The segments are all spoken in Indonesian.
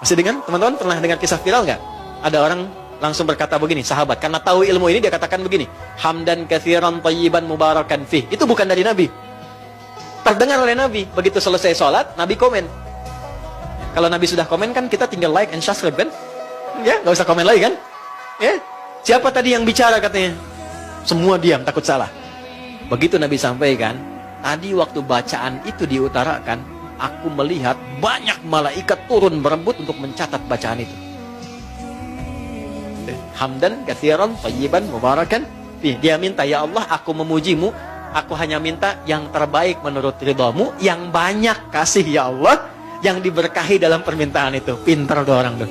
Masih dengan teman-teman pernah dengar kisah viral nggak? Ada orang langsung berkata begini, sahabat, karena tahu ilmu ini dia katakan begini, hamdan katsiran thayyiban mubarakan fih. Itu bukan dari Nabi. Terdengar oleh Nabi. Begitu selesai sholat, Nabi komen. Kalau Nabi sudah komen kan kita tinggal like and subscribe kan? Ya, nggak usah komen lagi kan? Ya, siapa tadi yang bicara katanya? Semua diam, takut salah. Begitu Nabi sampaikan, tadi waktu bacaan itu diutarakan, aku melihat banyak malaikat turun berebut untuk mencatat bacaan itu. Hamdan katsiran thayyiban mubarakan fih. Dia minta, ya Allah, aku memujimu, aku hanya minta yang terbaik menurut ridhamu, yang banyak kasih ya Allah, yang diberkahi dalam permintaan itu. Pintar tuh orang tuh.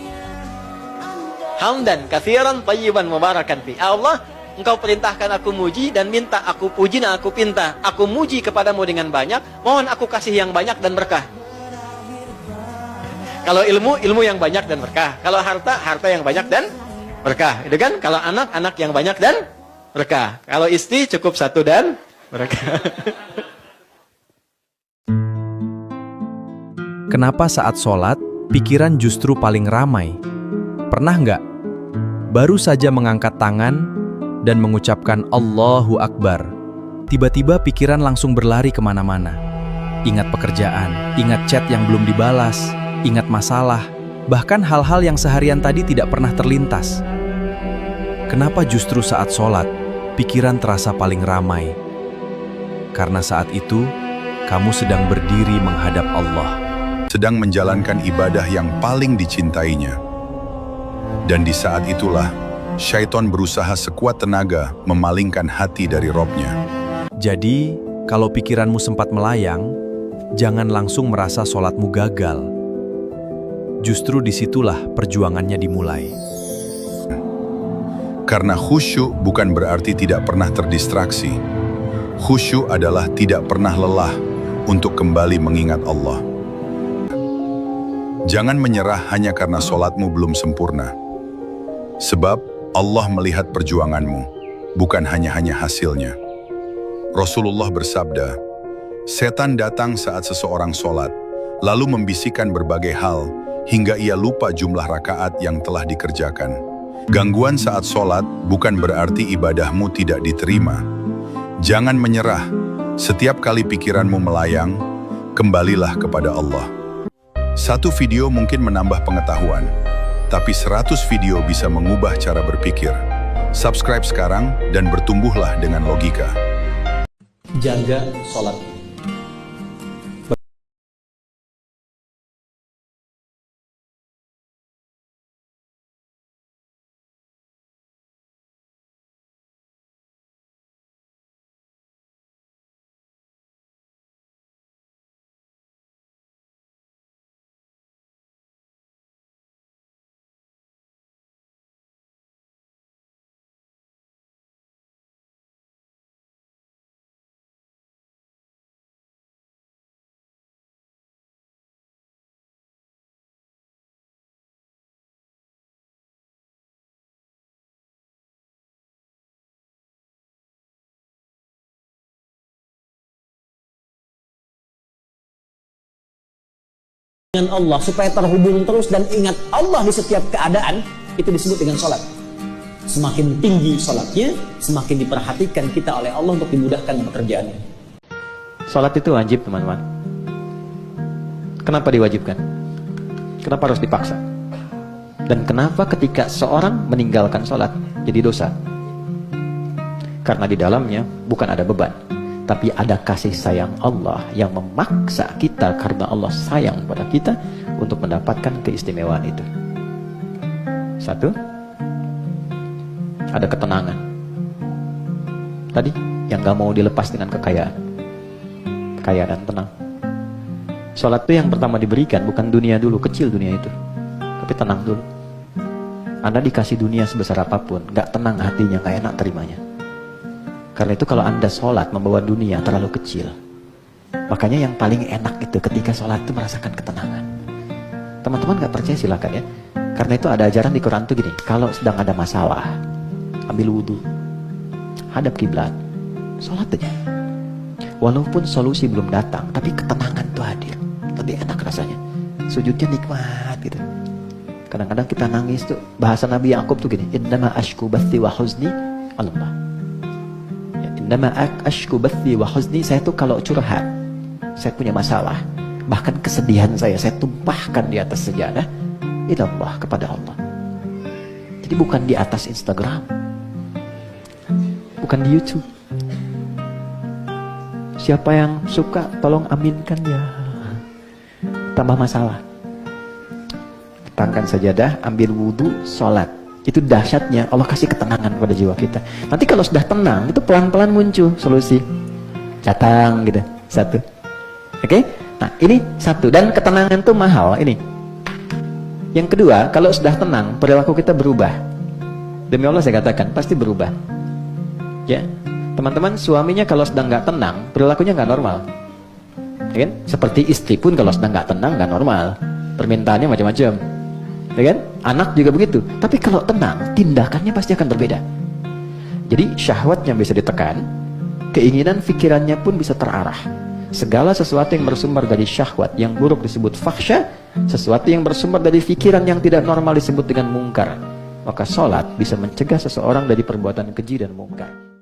Hamdan katsiran thayyiban mubarakan fih. Allah, Engkau perintahkan aku muji dan minta, aku puji dan aku pinta. Aku muji kepadamu dengan banyak, mohon aku kasih yang banyak dan berkah. Kalau ilmu, ilmu yang banyak dan berkah. Kalau harta, harta yang banyak dan berkah. Itu kan? Kalau anak, anak yang banyak dan berkah. Kalau istri, cukup satu dan berkah. Kenapa saat sholat, pikiran justru paling ramai? Pernah nggak? Baru saja mengangkat tangan dan mengucapkan Allahu Akbar, tiba-tiba pikiran langsung berlari kemana-mana. Ingat pekerjaan, ingat chat yang belum dibalas, ingat masalah, bahkan hal-hal yang seharian tadi tidak pernah terlintas. Kenapa justru saat sholat, pikiran terasa paling ramai? Karena saat itu, kamu sedang berdiri menghadap Allah, sedang menjalankan ibadah yang paling dicintainya. Dan di saat itulah, syaitan berusaha sekuat tenaga memalingkan hati dari Robnya. Jadi, kalau pikiranmu sempat melayang, jangan langsung merasa sholatmu gagal. Justru disitulah perjuangannya dimulai. Karena khusyuk bukan berarti tidak pernah terdistraksi. Khusyuk adalah tidak pernah lelah untuk kembali mengingat Allah. Jangan menyerah hanya karena sholatmu belum sempurna. Sebab Allah melihat perjuanganmu, bukan hanya hasilnya. Rasulullah bersabda, setan datang saat seseorang sholat, lalu membisikkan berbagai hal, hingga ia lupa jumlah rakaat yang telah dikerjakan. Gangguan saat sholat bukan berarti ibadahmu tidak diterima. Jangan menyerah, setiap kali pikiranmu melayang, kembalilah kepada Allah. Satu video mungkin menambah pengetahuan, tapi 100 video bisa mengubah cara berpikir. Subscribe sekarang dan bertumbuhlah dengan logika. Jaga sholat. Dengan Allah supaya terhubung terus dan ingat Allah di setiap keadaan, itu disebut dengan sholat. Semakin tinggi sholatnya, semakin diperhatikan kita oleh Allah untuk dimudahkan pekerjaannya. Sholat itu wajib, teman-teman. Kenapa diwajibkan? Kenapa harus dipaksa? Dan kenapa ketika seorang meninggalkan sholat jadi dosa? Karena di dalamnya bukan ada beban, tapi ada kasih sayang Allah yang memaksa kita karena Allah sayang pada kita untuk mendapatkan keistimewaan itu. Satu, ada ketenangan. Tadi, yang gak mau dilepas dengan kekayaan. Kaya dan tenang. Sholat itu yang pertama diberikan, bukan dunia dulu, kecil dunia itu. Tapi tenang dulu. Anda dikasih dunia sebesar apapun, gak tenang hatinya, gak enak terimanya. Karena itu kalau Anda sholat membawa dunia terlalu kecil. Makanya yang paling enak itu ketika sholat itu merasakan ketenangan. Teman-teman gak percaya silakan ya. Karena itu ada ajaran di Quran tuh gini, kalau sedang ada masalah, ambil wudhu, hadap kiblat, sholat aja. Walaupun solusi belum datang, tapi ketenangan tuh hadir. Lebih enak rasanya. Sujudnya nikmat gitu. Kadang-kadang kita nangis tuh, bahasa Nabi Yakub tuh gini, innama ashku bathi wa huzni Allah. Ya, innama ashku bathi wa huzni, saya tuh kalau curhat, saya punya masalah, bahkan kesedihan saya tumpahkan di atas sejadah ilallah, kepada Allah. Jadi bukan di atas Instagram, bukan di YouTube. Siapa yang suka tolong aminkan ya. Tambah masalah, letakkan sajadah, ambil wudhu, sholat. Itu dahsyatnya Allah kasih ketenangan pada jiwa kita. Nanti kalau sudah tenang, itu pelan-pelan muncul solusi, datang gitu. Satu, oke? Nah ini satu, dan ketenangan itu mahal ini. Yang kedua, kalau sudah tenang, perilaku kita berubah. Demi Allah saya katakan, pasti berubah. Ya, teman-teman, suaminya kalau sedang nggak tenang, perilakunya nggak normal. Ya kan? Seperti istri pun kalau sedang nggak tenang nggak normal, permintaannya macam-macam, ya kan? Anak juga begitu. Tapi kalau tenang, tindakannya pasti akan berbeda. Jadi syahwatnya bisa ditekan, keinginan pikirannya pun bisa terarah. Segala sesuatu yang bersumber dari syahwat yang buruk disebut fahsya, sesuatu yang bersumber dari pikiran yang tidak normal disebut dengan mungkar. Maka sholat bisa mencegah seseorang dari perbuatan keji dan mungkar.